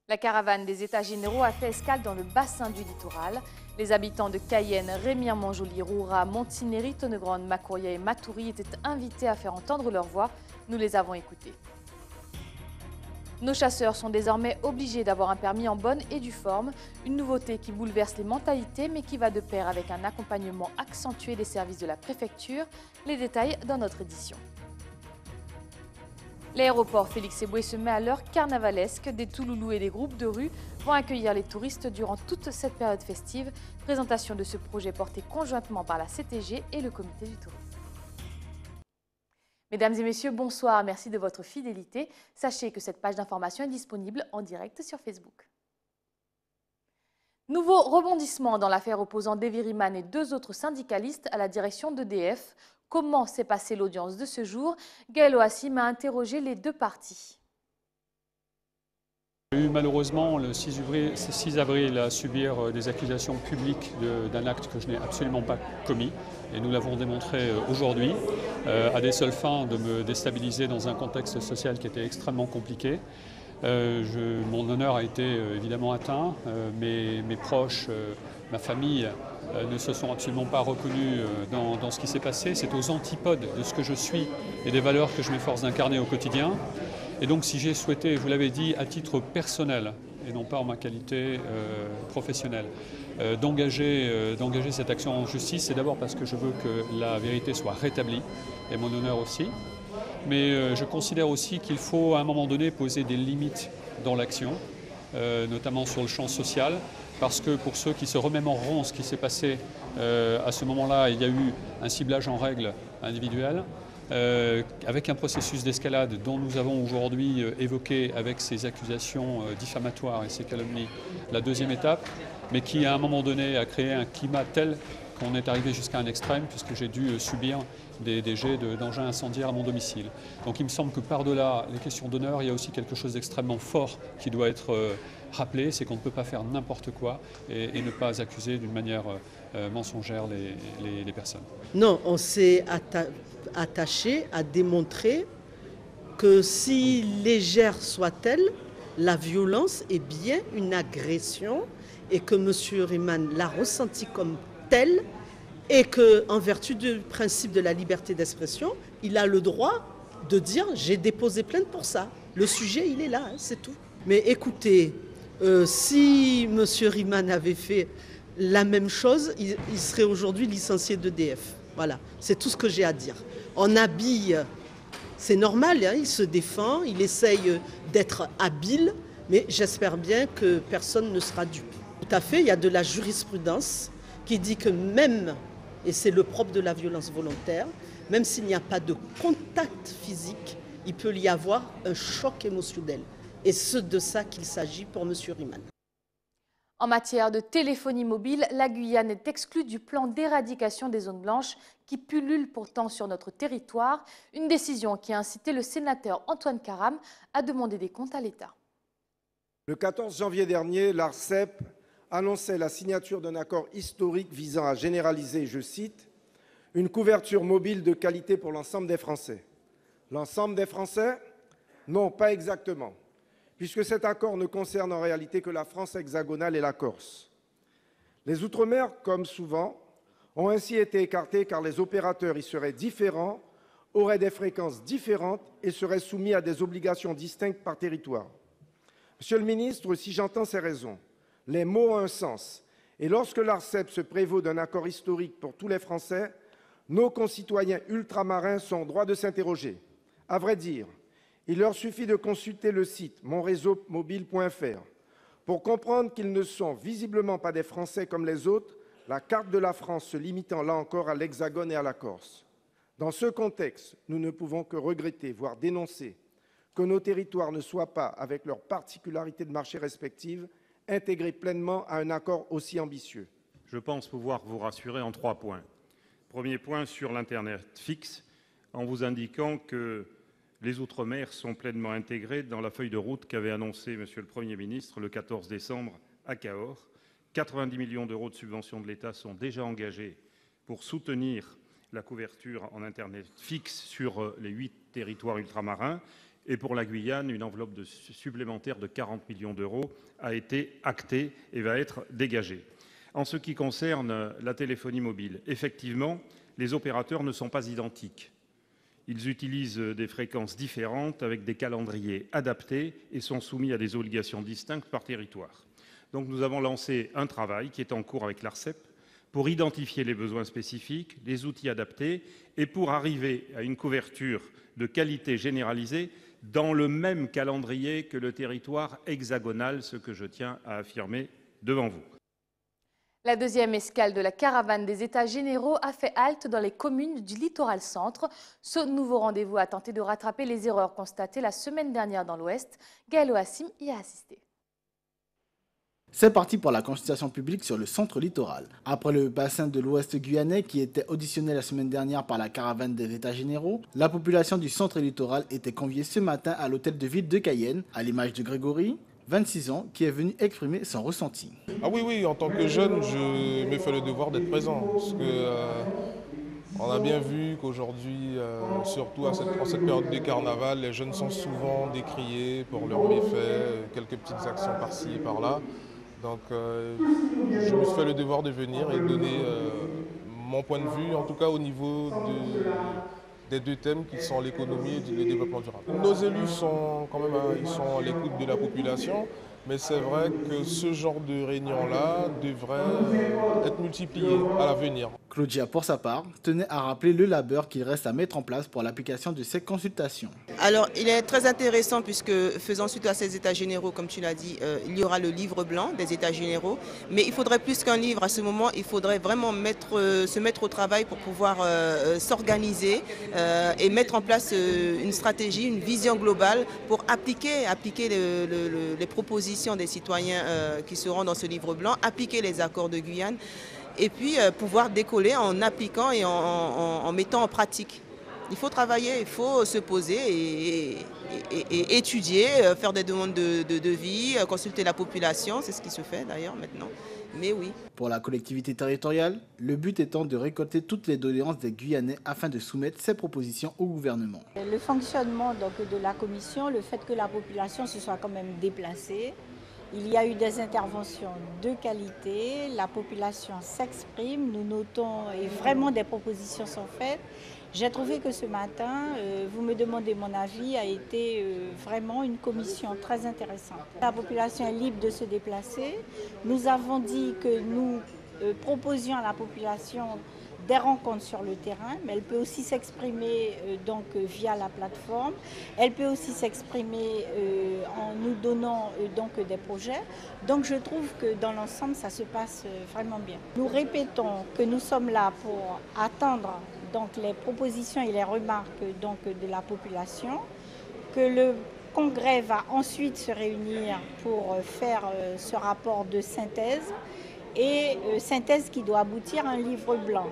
La caravane des États généraux a fait escale dans le bassin du littoral. Les habitants de Cayenne, Remire-Montjoly, Roura, Montignéry, Tonnegrande, Macouria et Matoury étaient invités à faire entendre leur voix. Nous les avons écoutés. Nos chasseurs sont désormais obligés d'avoir un permis en bonne et due forme, une nouveauté qui bouleverse les mentalités mais qui va de pair avec un accompagnement accentué des services de la préfecture. Les détails dans notre édition. L'aéroport Félix Éboué se met à l'heure carnavalesque. Des Touloulous et des groupes de rue vont accueillir les touristes durant toute cette période festive. Présentation de ce projet porté conjointement par la CTG et le comité du tourisme. Mesdames et messieurs, bonsoir. Merci de votre fidélité. Sachez que cette page d'information est disponible en direct sur Facebook. Nouveau rebondissement dans l'affaire opposant Davy Riemann et deux autres syndicalistes à la direction d'EDF. Comment s'est passée l'audience de ce jour? Gaël Oassim a interrogé les deux parties. J'ai eu malheureusement le 6 avril à subir des accusations publiques d'un acte que je n'ai absolument pas commis. Et nous l'avons démontré aujourd'hui, à des seules fins de me déstabiliser dans un contexte social qui était extrêmement compliqué. Mon honneur a été évidemment atteint, mes proches, ma famille ne se sont absolument pas reconnus dans ce qui s'est passé. C'est aux antipodes de ce que je suis et des valeurs que je m'efforce d'incarner au quotidien. Et donc si j'ai souhaité, vous l'avez dit, à titre personnel, et non pas en ma qualité professionnelle, d'engager cette action en justice, c'est d'abord parce que je veux que la vérité soit rétablie, et mon honneur aussi. Mais je considère aussi qu'il faut à un moment donné poser des limites dans l'action, notamment sur le champ social, parce que pour ceux qui se remémoreront ce qui s'est passé à ce moment-là, il y a eu un ciblage en règle individuelle, avec un processus d'escalade dont nous avons aujourd'hui évoqué avec ces accusations diffamatoires et ces calomnies la deuxième étape, mais qui à un moment donné a créé un climat tel qu'on est arrivé jusqu'à un extrême, puisque j'ai dû subir des jets d'engins incendiaires à mon domicile. Donc il me semble que par-delà les questions d'honneur, il y a aussi quelque chose d'extrêmement fort qui doit être rappelé, c'est qu'on ne peut pas faire n'importe quoi et ne pas accuser d'une manière mensongère les personnes. Non, on s'est attaché à démontrer que si légère soit-elle, la violence est bien une agression et que M. Riemann l'a ressenti comme telle et qu'en vertu du principe de la liberté d'expression, il a le droit de dire « j'ai déposé plainte pour ça ». Le sujet, il est là, hein, c'est tout. Mais écoutez, si M. Riemann avait fait la même chose, il serait aujourd'hui licencié d'EDF. Voilà, c'est tout ce que j'ai à dire. On habille, c'est normal, hein, il se défend, il essaye d'être habile, mais j'espère bien que personne ne sera dupe. Tout à fait, il y a de la jurisprudence qui dit que même, et c'est le propre de la violence volontaire, même s'il n'y a pas de contact physique, il peut y avoir un choc émotionnel. Et c'est de ça qu'il s'agit pour M. Riemann. En matière de téléphonie mobile, la Guyane est exclue du plan d'éradication des zones blanches qui pullulent pourtant sur notre territoire. Une décision qui a incité le sénateur Antoine Karam à demander des comptes à l'État. Le 14 janvier dernier, l'ARCEP annonçait la signature d'un accord historique visant à généraliser, je cite, « une couverture mobile de qualité pour l'ensemble des Français ». L'ensemble des Français? Non, pas exactement, puisque cet accord ne concerne en réalité que la France hexagonale et la Corse. Les Outre-mer, comme souvent, ont ainsi été écartés car les opérateurs y seraient différents, auraient des fréquences différentes et seraient soumis à des obligations distinctes par territoire. Monsieur le ministre, si j'entends ces raisons, les mots ont un sens. Et lorsque l'ARCEP se prévaut d'un accord historique pour tous les Français, nos concitoyens ultramarins sont en droit de s'interroger. À vrai dire, il leur suffit de consulter le site monreseaumobile.fr pour comprendre qu'ils ne sont visiblement pas des Français comme les autres, la carte de la France se limitant là encore à l'Hexagone et à la Corse. Dans ce contexte, nous ne pouvons que regretter, voire dénoncer, que nos territoires ne soient pas, avec leurs particularités de marché respectives, intégrés pleinement à un accord aussi ambitieux. Je pense pouvoir vous rassurer en 3 points. Premier point sur l'Internet fixe, en vous indiquant que les Outre-mer sont pleinement intégrés dans la feuille de route qu'avait annoncée Monsieur le Premier ministre le 14 décembre à Cahors. 90 millions d'euros de subventions de l'État sont déjà engagés pour soutenir la couverture en Internet fixe sur les 8 territoires ultramarins. Et pour la Guyane, une enveloppe supplémentaire de 40 millions d'euros a été actée et va être dégagée. En ce qui concerne la téléphonie mobile, effectivement, les opérateurs ne sont pas identiques. Ils utilisent des fréquences différentes avec des calendriers adaptés et sont soumis à des obligations distinctes par territoire. Donc nous avons lancé un travail qui est en cours avec l'ARCEP pour identifier les besoins spécifiques, les outils adaptés et pour arriver à une couverture de qualité généralisée dans le même calendrier que le territoire hexagonal, ce que je tiens à affirmer devant vous. La deuxième escale de la caravane des États généraux a fait halte dans les communes du littoral centre. Ce nouveau rendez-vous a tenté de rattraper les erreurs constatées la semaine dernière dans l'Ouest. Gaël Oassim y a assisté. C'est parti pour la consultation publique sur le centre littoral. Après le bassin de l'Ouest guyanais qui était auditionné la semaine dernière par la caravane des États généraux, la population du centre littoral était conviée ce matin à l'hôtel de ville de Cayenne, à l'image de Grégory, 26 ans, qui est venu exprimer son ressenti. Ah oui, en tant que jeune, je me fais le devoir d'être présent. Parce que on a bien vu qu'aujourd'hui, surtout en cette période de carnaval, les jeunes sont souvent décriés pour leurs méfaits, quelques petites actions par-ci et par-là. Donc je me suis fait le devoir de venir et donner mon point de vue, en tout cas au niveau des deux thèmes qui sont l'économie et le développement durable. Nos élus sont quand même ils sont à l'écoute de la population, mais c'est vrai que ce genre de réunion-là devrait être multiplié à l'avenir. Claudia, pour sa part, tenait à rappeler le labeur qu'il reste à mettre en place pour l'application de ces consultations. Alors, il est très intéressant puisque, faisant suite à ces états généraux, comme tu l'as dit, il y aura le livre blanc des états généraux. Mais il faudrait plus qu'un livre à ce moment, il faudrait vraiment se mettre au travail pour pouvoir s'organiser et mettre en place une stratégie, une vision globale pour appliquer les propositions des citoyens qui seront dans ce livre blanc, appliquer les accords de Guyane et puis pouvoir décoller en appliquant et en mettant en pratique. Il faut travailler, il faut se poser et étudier, faire des demandes de devis, consulter la population, c'est ce qui se fait d'ailleurs maintenant, mais oui. Pour la collectivité territoriale, le but étant de récolter toutes les doléances des Guyanais afin de soumettre ces propositions au gouvernement. Le fonctionnement donc, de la commission, le fait que la population se soit quand même déplacée, il y a eu des interventions de qualité, la population s'exprime, nous notons et vraiment des propositions sont faites. J'ai trouvé que ce matin, vous me demandez mon avis, a été vraiment une commission très intéressante. La population est libre de se déplacer. Nous avons dit que nous proposions à la population des rencontres sur le terrain, mais elle peut aussi s'exprimer via la plateforme. Elle peut aussi s'exprimer en nous donnant des projets. Donc je trouve que dans l'ensemble, ça se passe vraiment bien. Nous répétons que nous sommes là pour attendre les propositions et les remarques de la population, que le Congrès va ensuite se réunir pour faire ce rapport de synthèse et synthèse qui doit aboutir à un livre blanc.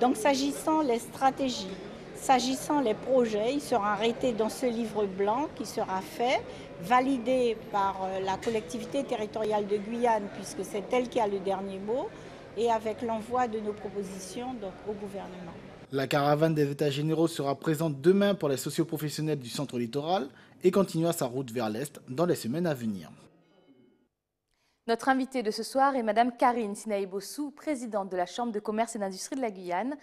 Donc s'agissant les stratégies, s'agissant les projets, ils seront arrêtés dans ce livre blanc qui sera fait, validé par la collectivité territoriale de Guyane puisque c'est elle qui a le dernier mot et avec l'envoi de nos propositions au gouvernement. La caravane des États généraux sera présente demain pour les socioprofessionnels du centre littoral et continuera sa route vers l'Est dans les semaines à venir. Notre invitée de ce soir est Madame Karine Sinaï-Bossou, présidente de la Chambre de commerce et d'industrie de la Guyane.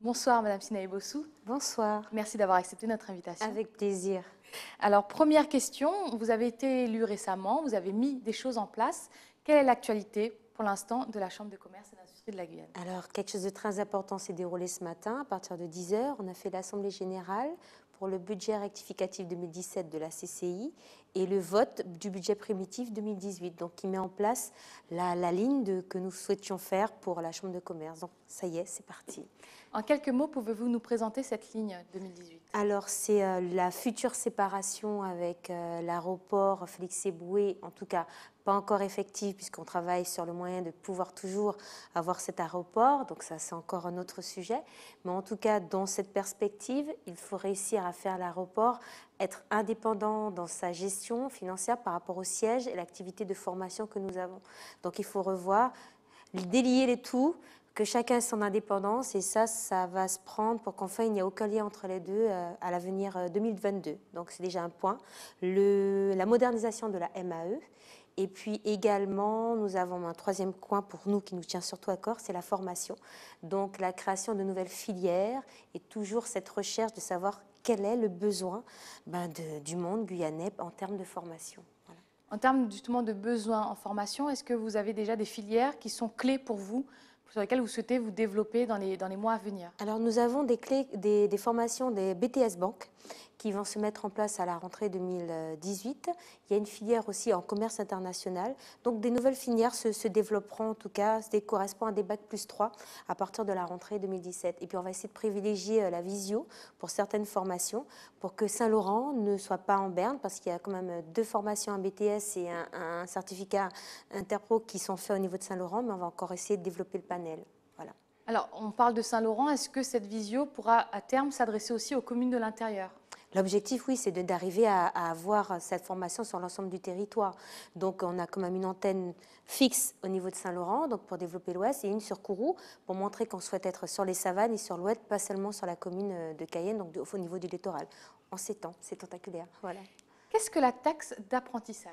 Bonsoir Madame Sinaï-Bossou. Bonsoir. Merci d'avoir accepté notre invitation. Avec plaisir. Alors première question, vous avez été élue récemment, vous avez mis des choses en place. Quelle est l'actualité pour l'instant de la Chambre de commerce et d'industrie de la Guyane? Alors quelque chose de très important s'est déroulé ce matin à partir de 10 h. On a fait l'Assemblée générale pour le budget rectificatif 2017 de la CCI et le vote du budget primitif 2018, donc qui met en place la ligne que nous souhaitions faire pour la Chambre de commerce. Donc ça y est, c'est parti. En quelques mots, pouvez-vous nous présenter cette ligne 2018? Alors c'est la future séparation avec l'aéroport Félix-Éboué, en tout cas pas encore effective puisqu'on travaille sur le moyen de pouvoir toujours avoir cet aéroport, donc ça c'est encore un autre sujet. Mais en tout cas, dans cette perspective, il faut réussir à faire l'aéroport être indépendant dans sa gestion financière par rapport au siège et l'activité de formation que nous avons. Donc il faut revoir, délier les tout, que chacun ait son indépendance et ça va se prendre pour qu'enfin il n'y ait aucun lien entre les deux à l'avenir 2022. Donc c'est déjà un point. La modernisation de la MAE. Et puis également, nous avons un troisième point pour nous qui nous tient surtout à cœur, c'est la formation. Donc la création de nouvelles filières et toujours cette recherche de savoir quel est le besoin du monde guyanais en termes de formation. Voilà. En termes justement de besoins en formation, est-ce que vous avez déjà des filières qui sont clés pour vous, sur lesquelles vous souhaitez vous développer dans les mois à venir? Alors nous avons des formations des BTS Bank qui vont se mettre en place à la rentrée 2018. Il y a une filière aussi en commerce international. Donc des nouvelles filières se développeront en tout cas, ce qui correspond à des bac plus 3 à partir de la rentrée 2017. Et puis on va essayer de privilégier la visio pour certaines formations pour que Saint-Laurent ne soit pas en berne parce qu'il y a quand même 2 formations en BTS et un certificat Interpro qui sont faits au niveau de Saint-Laurent, mais on va encore essayer de développer le panel. Voilà. Alors, on parle de Saint-Laurent. Est-ce que cette visio pourra à terme s'adresser aussi aux communes de l'intérieur? L'objectif, oui, c'est d'arriver à avoir cette formation sur l'ensemble du territoire. Donc, on a quand même une antenne fixe au niveau de Saint-Laurent, donc pour développer l'Ouest, et une sur Kourou, pour montrer qu'on souhaite être sur les savanes et sur l'Ouest, pas seulement sur la commune de Cayenne, donc au niveau du littoral. En 7 ans, c'est tentaculaire. Voilà. Qu'est-ce que la taxe d'apprentissage?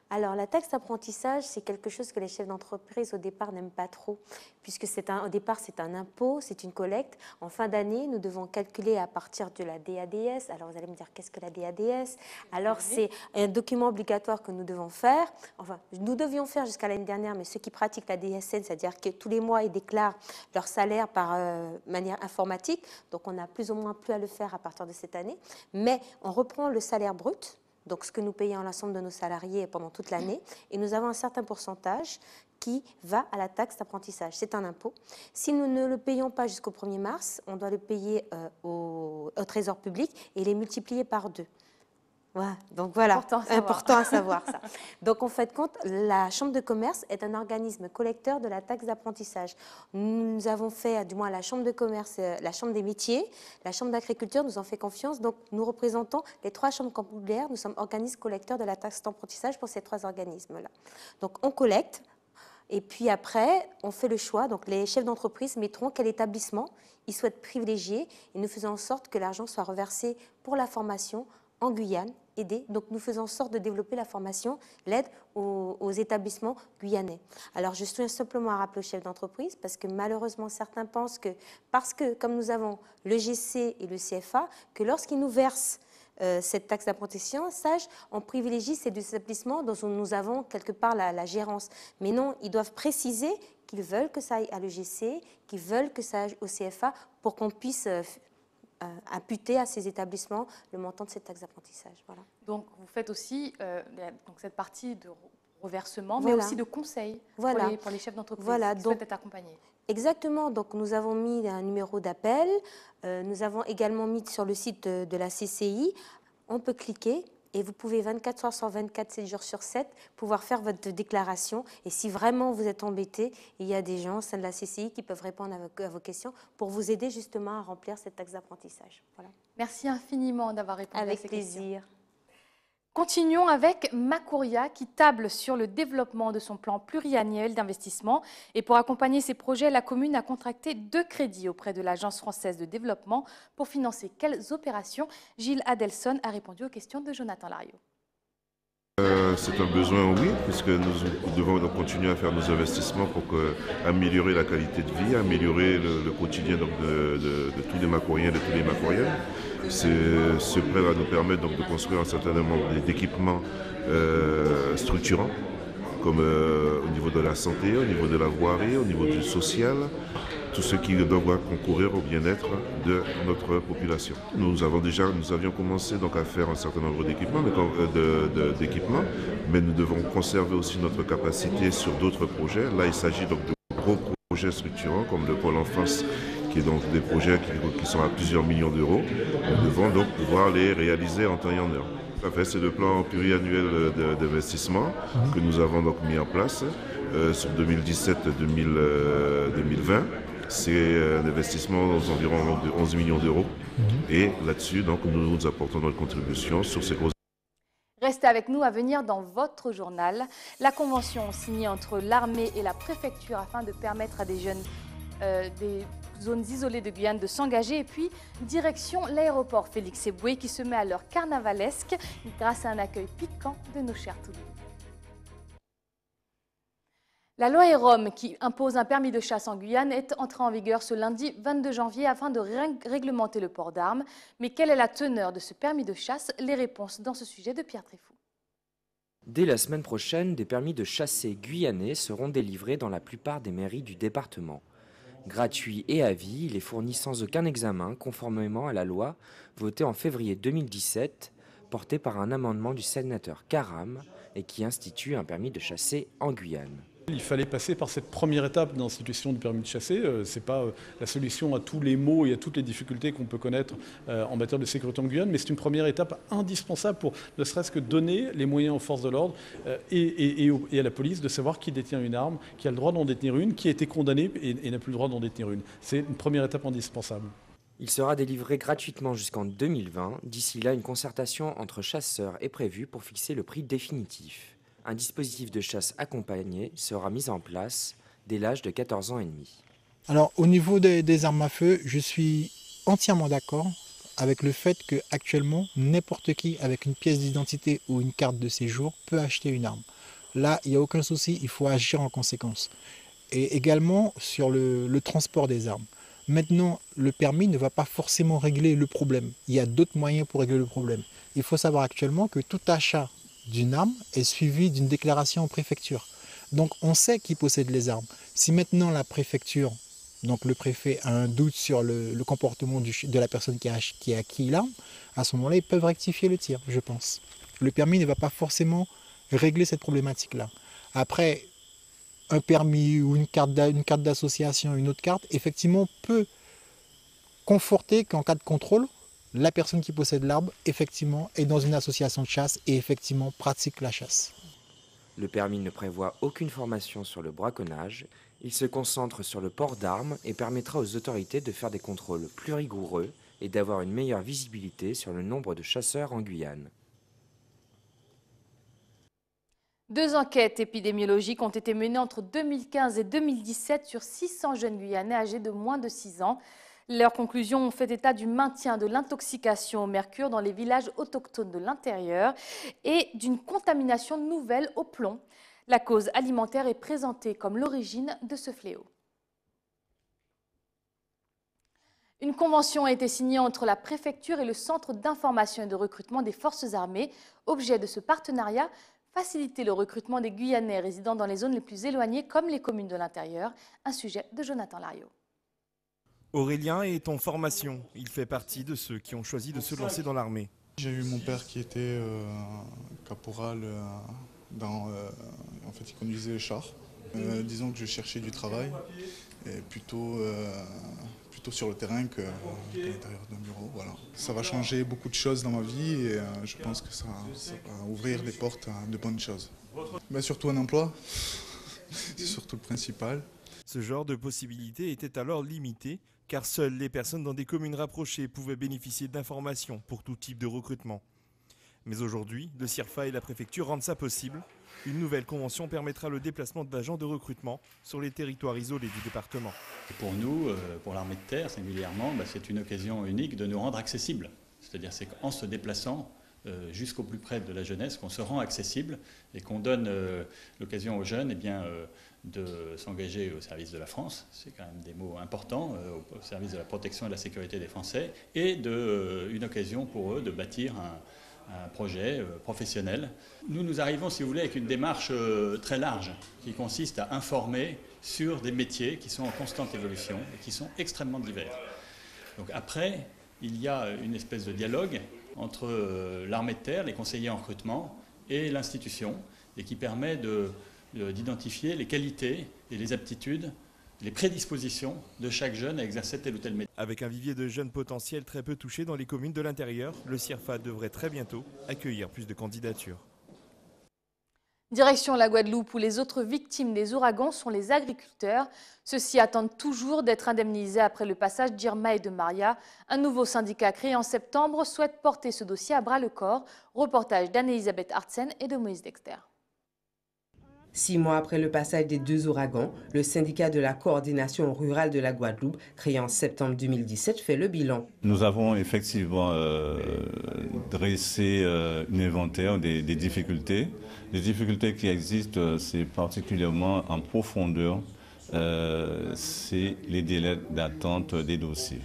Alors, la taxe d'apprentissage, c'est quelque chose que les chefs d'entreprise, au départ, n'aiment pas trop, puisque au départ, c'est un impôt, c'est une collecte. En fin d'année, nous devons calculer à partir de la DADS. Alors, vous allez me dire, qu'est-ce que la DADS? Alors, c'est un document obligatoire que nous devons faire. Enfin, nous devions faire jusqu'à l'année dernière, mais ceux qui pratiquent la DSN, c'est-à-dire que tous les mois, ils déclarent leur salaire par manière informatique. Donc, on n'a plus ou moins plus à le faire à partir de cette année. Mais on reprend le salaire brut, donc ce que nous payons l'ensemble de nos salariés pendant toute l'année, et nous avons un certain pourcentage qui va à la taxe d'apprentissage. C'est un impôt. Si nous ne le payons pas jusqu'au 1er mars, on doit le payer au Trésor public et les multiplier par 2. Ouais, donc voilà, important à savoir ça. Donc en fait compte, la Chambre de commerce est un organisme collecteur de la taxe d'apprentissage. Nous avons fait, du moins la Chambre de commerce, la Chambre des métiers, la Chambre d'agriculture nous en fait confiance. Donc nous représentons les 3 chambres consulaires, nous sommes organismes collecteurs de la taxe d'apprentissage pour ces 3 organismes-là. Donc on collecte et puis après on fait le choix. Donc les chefs d'entreprise mettront quel établissement ils souhaitent privilégier et nous faisons en sorte que l'argent soit reversé pour la formation en Guyane, aider. Donc nous faisons en sorte de développer la formation, l'aide aux établissements guyanais. Alors je tiens simplement à rappeler aux chefs d'entreprise parce que malheureusement certains pensent que parce que comme nous avons le GC et le CFA, que lorsqu'ils nous versent cette taxe d'apprentissage, on privilégie ces 2 établissements dont nous avons quelque part la gérance. Mais non, ils doivent préciser qu'ils veulent que ça aille à l'EGC, qu'ils veulent que ça aille au CFA pour qu'on puisse imputer à ces établissements le montant de cette taxe d'apprentissage. Voilà. Donc, vous faites aussi donc cette partie de reversement, voilà, mais aussi de conseil voilà, pour les chefs d'entreprise voilà, qui souhaitent être accompagnés. Exactement. Donc, nous avons mis un numéro d'appel. Nous avons également mis sur le site de la CCI. On peut cliquer et vous pouvez 24 heures sur 24, 7 jours sur 7, pouvoir faire votre déclaration. Et si vraiment vous êtes embêté, il y a des gens au sein de la CCI qui peuvent répondre à vos questions pour vous aider justement à remplir cette taxe d'apprentissage. Voilà. Merci infiniment d'avoir répondu à ces questions. Avec plaisir. Continuons avec Macouria qui table sur le développement de son plan pluriannuel d'investissement. Et pour accompagner ces projets, la commune a contracté 2 crédits auprès de l'Agence française de développement pour financer quelles opérations? Gilles Adelson a répondu aux questions de Jonathan Lariot. C'est un besoin, oui, puisque nous devons donc continuer à faire nos investissements pour améliorer la qualité de vie, améliorer le quotidien donc, de tous les Macouriens, de tous les Macouriennes. Ce prêt va nous permettre donc, de construire un certain nombre d'équipements structurants, comme au niveau de la santé, au niveau de la voirie, au niveau du social, tout ce qui doit concourir au bien-être de notre population. Nous avions commencé donc à faire un certain nombre d'équipements, mais nous devons conserver aussi notre capacité sur d'autres projets. Là, il s'agit donc de gros projets structurants comme le Pôle Enfance, qui est donc des projets qui sont à plusieurs millions d'euros. Nous devons donc pouvoir les réaliser en temps et en heure. C'est le plan pluriannuel d'investissement que nous avons donc mis en place sur 2017-2020. C'est un investissement d'environ 11 millions d'euros. Et là-dessus, donc, nous apportons notre contribution sur ces grosses. Restez avec nous à venir dans votre journal. La convention signée entre l'armée et la préfecture afin de permettre à des jeunes des zones isolées de Guyane de s'engager. Et puis, direction l'aéroport Félix Éboué qui se met à l'heure carnavalesque grâce à un accueil piquant de nos chers Toulous. La loi EROM qui impose un permis de chasse en Guyane est entrée en vigueur ce lundi 22 janvier afin de réglementer le port d'armes. Mais quelle est la teneur de ce permis de chasse? Les réponses dans ce sujet de Pierre Tréfou. Dès la semaine prochaine, des permis de chasser guyanais seront délivrés dans la plupart des mairies du département. Gratuits et à vie, il est fourni sans aucun examen, conformément à la loi votée en février 2017, portée par un amendement du sénateur Karam et qui institue un permis de chasser en Guyane. Il fallait passer par cette première étape dans l'institution du permis de chasser. Ce n'est pas la solution à tous les maux et à toutes les difficultés qu'on peut connaître en matière de sécurité en Guyane, mais c'est une première étape indispensable pour ne serait-ce que donner les moyens aux forces de l'ordre et à la police de savoir qui détient une arme, qui a le droit d'en détenir une, qui a été condamné et n'a plus le droit d'en détenir une. C'est une première étape indispensable. Il sera délivré gratuitement jusqu'en 2020. D'ici là, une concertation entre chasseurs est prévue pour fixer le prix définitif. Un dispositif de chasse accompagné sera mis en place dès l'âge de 14 ans et demi. Alors au niveau des armes à feu, je suis entièrement d'accord avec le fait qu'actuellement, n'importe qui avec une pièce d'identité ou une carte de séjour peut acheter une arme. Là, il n'y a aucun souci, il faut agir en conséquence. Et également sur le transport des armes. Maintenant, le permis ne va pas forcément régler le problème. Il y a d'autres moyens pour régler le problème. Il faut savoir actuellement que tout achat d'une arme est suivi d'une déclaration en préfecture. Donc on sait qui possède les armes. Si maintenant la préfecture, donc le préfet a un doute sur le comportement de la personne qui a acquis l'arme, à ce moment-là ils peuvent rectifier le tir, je pense. Le permis ne va pas forcément régler cette problématique-là. Après, un permis ou une carte d'association, une autre carte, effectivement peut conforter qu'en cas de contrôle, la personne qui possède l'arme, effectivement, est dans une association de chasse et effectivement pratique la chasse. Le permis ne prévoit aucune formation sur le braconnage. Il se concentre sur le port d'armes et permettra aux autorités de faire des contrôles plus rigoureux et d'avoir une meilleure visibilité sur le nombre de chasseurs en Guyane. 2 enquêtes épidémiologiques ont été menées entre 2015 et 2017 sur 600 jeunes Guyanais âgés de moins de 6 ans. Leurs conclusions ont fait état du maintien de l'intoxication au mercure dans les villages autochtones de l'intérieur et d'une contamination nouvelle au plomb. La cause alimentaire est présentée comme l'origine de ce fléau. Une convention a été signée entre la préfecture et le Centre d'information et de recrutement des forces armées. Objet de ce partenariat, faciliter le recrutement des Guyanais résidant dans les zones les plus éloignées comme les communes de l'intérieur. Un sujet de Jonathan Lariot. Aurélien est en formation. Il fait partie de ceux qui ont choisi de se lancer dans l'armée. J'ai eu mon père qui était caporal, en fait il conduisait les chars. Disons que je cherchais du travail, et plutôt sur le terrain qu'à l'intérieur d'un bureau. Voilà. Ça va changer beaucoup de choses dans ma vie et je pense que ça va ouvrir des portes à de bonnes choses. Mais surtout un emploi, c'est surtout le principal. Ce genre de possibilités était alors limité, car seules les personnes dans des communes rapprochées pouvaient bénéficier d'informations pour tout type de recrutement. Mais aujourd'hui, le CIRFA et la préfecture rendent ça possible. Une nouvelle convention permettra le déplacement d'agents de recrutement sur les territoires isolés du département. Pour nous, pour l'armée de terre singulièrement, c'est une occasion unique de nous rendre accessibles. C'est-à-dire qu'en se déplaçant jusqu'au plus près de la jeunesse, qu'on se rend accessible et qu'on donne l'occasion aux jeunes de s'engager au service de la France, c'est quand même des mots importants, au service de la protection et de la sécurité des Français, et une occasion pour eux de bâtir un projet professionnel. Nous arrivons, si vous voulez, avec une démarche très large qui consiste à informer sur des métiers qui sont en constante évolution et qui sont extrêmement divers. Donc après, il y a une espèce de dialogue entre l'armée de terre, les conseillers en recrutement et l'institution, et qui permet d'identifier les qualités et les aptitudes, les prédispositions de chaque jeune à exercer tel ou tel métier. Avec un vivier de jeunes potentiels très peu touchés dans les communes de l'intérieur, le CIRFA devrait très bientôt accueillir plus de candidatures. Direction la Guadeloupe où les autres victimes des ouragans sont les agriculteurs. Ceux-ci attendent toujours d'être indemnisés après le passage d'Irma et de Maria. Un nouveau syndicat créé en septembre souhaite porter ce dossier à bras-le-corps. Reportage d'Anne-Elisabeth Artsen et de Moïse Dexter. 6 mois après le passage des 2 ouragans, le syndicat de la coordination rurale de la Guadeloupe, créé en septembre 2017, fait le bilan. Nous avons effectivement dressé un inventaire des difficultés. Les difficultés qui existent, c'est particulièrement en profondeur, c'est les délais d'attente des dossiers.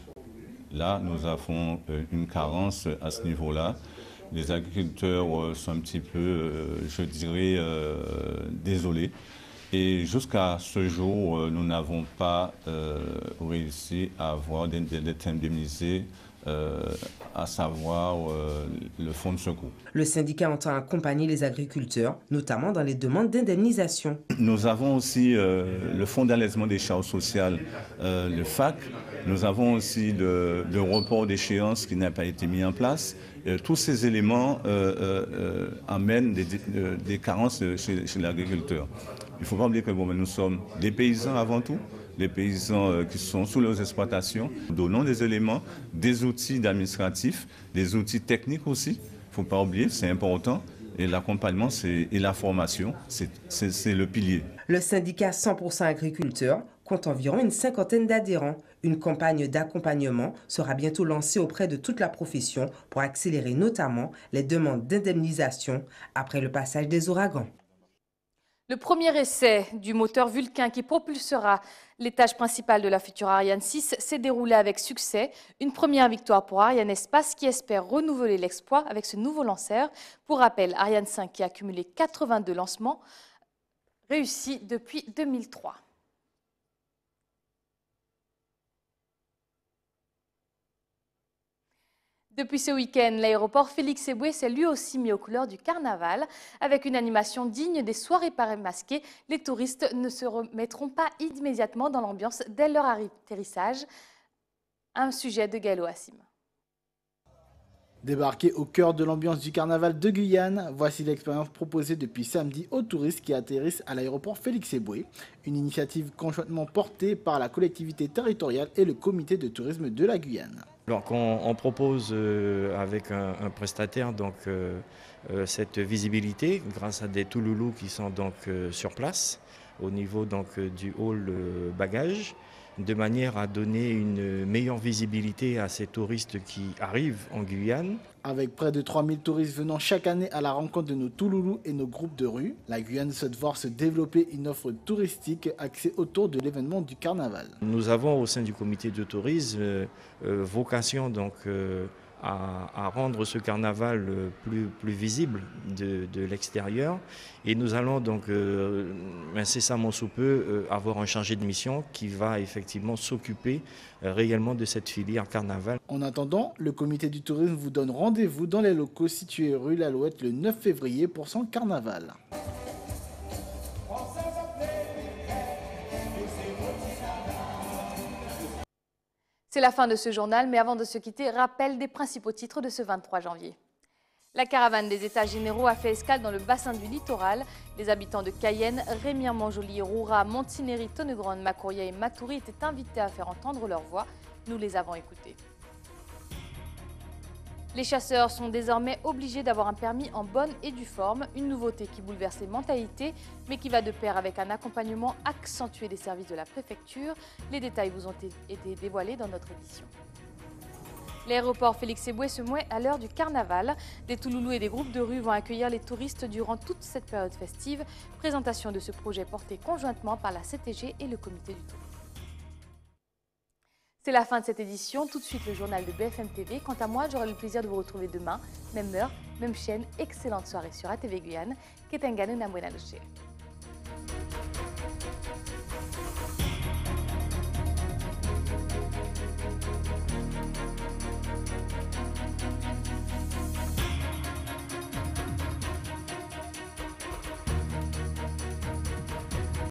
Là, nous avons une carence à ce niveau-là. Les agriculteurs sont un petit peu, je dirais, désolés. Et jusqu'à ce jour, nous n'avons pas réussi à avoir d'être indemnisés, à savoir le fonds de secours. Le syndicat entend accompagner les agriculteurs, notamment dans les demandes d'indemnisation. Nous avons aussi le fonds d'allègement des charges sociales, le FAC. Nous avons aussi le report d'échéance qui n'a pas été mis en place. Tous ces éléments amènent des carences chez l'agriculteur. Il ne faut pas oublier que nous sommes des paysans avant tout, des paysans qui sont sous leurs exploitations. Donnons des éléments, des outils administratifs, des outils techniques aussi. Il ne faut pas oublier, c'est important. Et l'accompagnement et la formation, c'est le pilier. Le syndicat 100% agriculteurs compte environ une 50aine d'adhérents. Une campagne d'accompagnement sera bientôt lancée auprès de toute la profession pour accélérer notamment les demandes d'indemnisation après le passage des ouragans. Le premier essai du moteur Vulcain qui propulsera l'étage principal de la future Ariane 6 s'est déroulé avec succès. Une première victoire pour Ariane Espace qui espère renouveler l'exploit avec ce nouveau lanceur. Pour rappel, Ariane 5 qui a accumulé 82 lancements réussis depuis 2003. Depuis ce week-end, l'aéroport Félix-Éboué s'est lui aussi mis aux couleurs du carnaval. Avec une animation digne des soirées masquées, les touristes ne se remettront pas immédiatement dans l'ambiance dès leur atterrissage. Un sujet de Gaël Hassim. Débarqué au cœur de l'ambiance du carnaval de Guyane, voici l'expérience proposée depuis samedi aux touristes qui atterrissent à l'aéroport Félix-Éboué, une initiative conjointement portée par la collectivité territoriale et le comité de tourisme de la Guyane. Alors on propose avec un prestataire donc, cette visibilité grâce à des touloulous qui sont donc sur place au niveau donc, du hall bagage, de manière à donner une meilleure visibilité à ces touristes qui arrivent en Guyane. Avec près de 3000 touristes venant chaque année à la rencontre de nos touloulous et nos groupes de rue, la Guyane souhaite voir se développer une offre touristique axée autour de l'événement du carnaval. Nous avons au sein du comité de tourisme vocation donc, à rendre ce carnaval plus visible de l'extérieur. Et nous allons donc incessamment sous peu avoir un chargé de mission qui va effectivement s'occuper réellement de cette filière carnaval. En attendant, le comité du tourisme vous donne rendez-vous dans les locaux situés rue l'Alouette le 9 février pour son carnaval. C'est la fin de ce journal, mais avant de se quitter, rappel des principaux titres de ce 23 janvier. La caravane des États généraux a fait escale dans le bassin du littoral. Les habitants de Cayenne, Rémière-Montjoly, Roura, Montignéry, Tonnegrande, Macoria et Matoury étaient invités à faire entendre leur voix. Nous les avons écoutés. Les chasseurs sont désormais obligés d'avoir un permis en bonne et due forme, une nouveauté qui bouleverse les mentalités, mais qui va de pair avec un accompagnement accentué des services de la préfecture. Les détails vous ont été dévoilés dans notre édition. L'aéroport Félix-Éboué se mouait à l'heure du carnaval. Des touloulous et des groupes de rue vont accueillir les touristes durant toute cette période festive. Présentation de ce projet porté conjointement par la CTG et le comité du tourisme. C'est la fin de cette édition. Tout de suite, le journal de BFM TV. Quant à moi, j'aurai le plaisir de vous retrouver demain. Même heure, même chaîne. Excellente soirée sur ATV Guyane. Ketengane na buena noche.